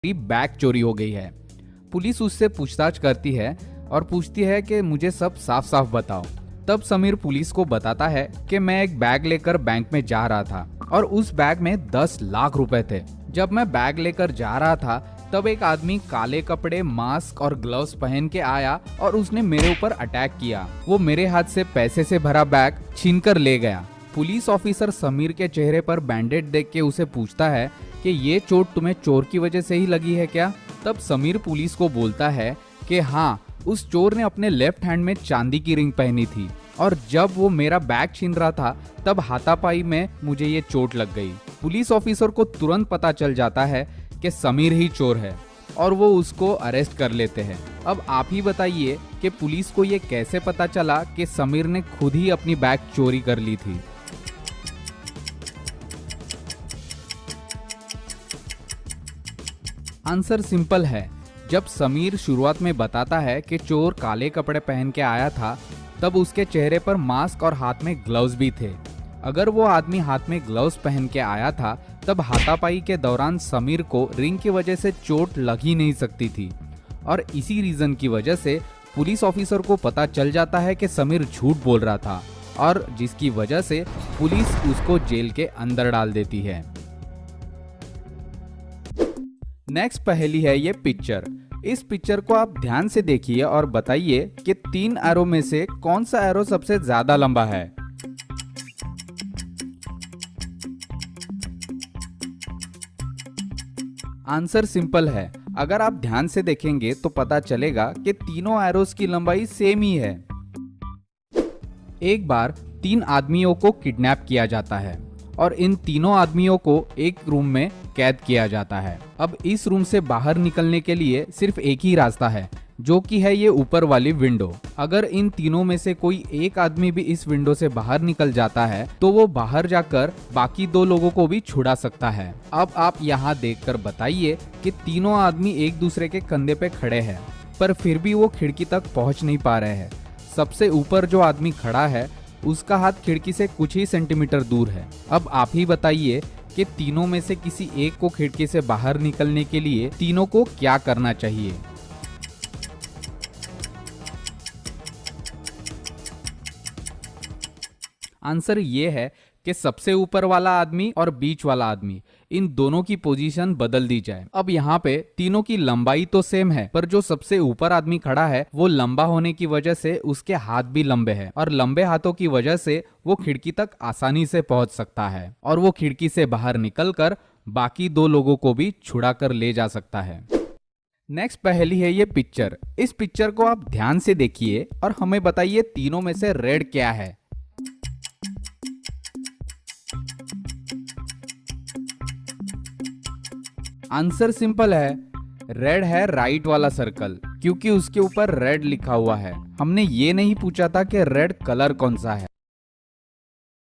Bag चोरी हो गई है। पुलिस उससे पूछताछ करती है और पूछती है कि मुझे सब साफ साफ बताओ। तब समीर पुलिस को बताता है कि मैं एक बैग लेकर बैंक में जा रहा था और उस बैग में 10 लाख रुपए थे। जब मैं बैग लेकर जा रहा था तब एक आदमी काले कपड़े, मास्क और ग्लव्स पहन के आया और उसने मेरे ऊपर अटैक किया। वो मेरे हाथ से पैसे से भरा बैग छीनकर ले गया। पुलिस ऑफिसर समीर के चेहरे पर बैंडेज देख के उसे पूछता है कि ये चोट तुम्हें चोर की वजह से ही लगी है क्या? तब समीर पुलिस को बोलता है कि हाँ, उस चोर ने अपने लेफ्ट हैंड में चांदी की रिंग पहनी थी और जब वो मेरा बैग छीन रहा था तब हाथापाई में मुझे ये चोट लग गई। पुलिस ऑफिसर को तुरंत पता चल जाता है कि समीर ही चोर है और वो उसको अरेस्ट कर लेते हैं। अब आप ही बताइए कि पुलिस को ये कैसे पता चला कि समीर ने खुद ही अपनी बैग चोरी कर ली थी? आंसर सिंपल है। जब समीर शुरुआत में बताता है कि चोर काले कपड़े पहन के आया था तब उसके चेहरे पर मास्क और हाथ में ग्लव्स भी थे। अगर वो आदमी हाथ में ग्लव्स पहन के आया था तब हाथापाई के दौरान समीर को रिंग की वजह से चोट लग ही नहीं सकती थी और इसी रीजन की वजह से पुलिस ऑफिसर को पता चल जाता है कि समीर झूठ बोल रहा था और जिसकी वजह से पुलिस उसको जेल के अंदर डाल देती है। नेक्स्ट पहेली है ये पिक्चर। इस पिक्चर को आप ध्यान से देखिए और बताइए कि 3 एरो में से कौन सा एरो सबसे ज्यादा लंबा है। आंसर सिंपल है। अगर आप ध्यान से देखेंगे तो पता चलेगा कि तीनों एरोस की लंबाई सेम ही है। एक बार 3 आदमियों को किडनैप किया जाता है और इन तीनों आदमियों को एक रूम में कैद किया जाता है। अब इस रूम से बाहर निकलने के लिए सिर्फ एक ही रास्ता है, जो कि है ये ऊपर वाली विंडो। अगर इन तीनों में से कोई एक आदमी भी इस विंडो से बाहर निकल जाता है तो वो बाहर जाकर बाकी 2 लोगों को भी छुड़ा सकता है। अब आप यहाँ देखकर बताइए कि तीनों आदमी एक दूसरे के कंधे पे खड़े हैं पर फिर भी वो खिड़की तक पहुँच नहीं पा रहे हैं। सबसे ऊपर जो आदमी खड़ा है उसका हाथ खिड़की से कुछ ही सेंटीमीटर दूर है। अब आप ही बताइए कि तीनों में से किसी एक को खिड़की से बाहर निकलने के लिए तीनों को क्या करना चाहिए? आंसर ये है कि सबसे ऊपर वाला आदमी और बीच वाला आदमी, इन दोनों की पोजीशन बदल दी जाए। अब यहाँ पे तीनों की लंबाई तो सेम है पर जो सबसे ऊपर आदमी खड़ा है वो लंबा होने की वजह से उसके हाथ भी लंबे हैं और लंबे हाथों की वजह से वो खिड़की तक आसानी से पहुंच सकता है और वो खिड़की से बाहर निकलकर बाकी 2 लोगों को भी छुड़ा कर ले जा सकता है। नेक्स्ट पहेली है ये पिक्चर। इस पिक्चर को आप ध्यान से देखिए और हमें बताइए तीनों में से रेड क्या है? आंसर सिंपल है। रेड है राइट वाला सर्कल, क्योंकि उसके ऊपर रेड लिखा हुआ है। हमने ये नहीं पूछा था कि रेड कलर कौन सा है।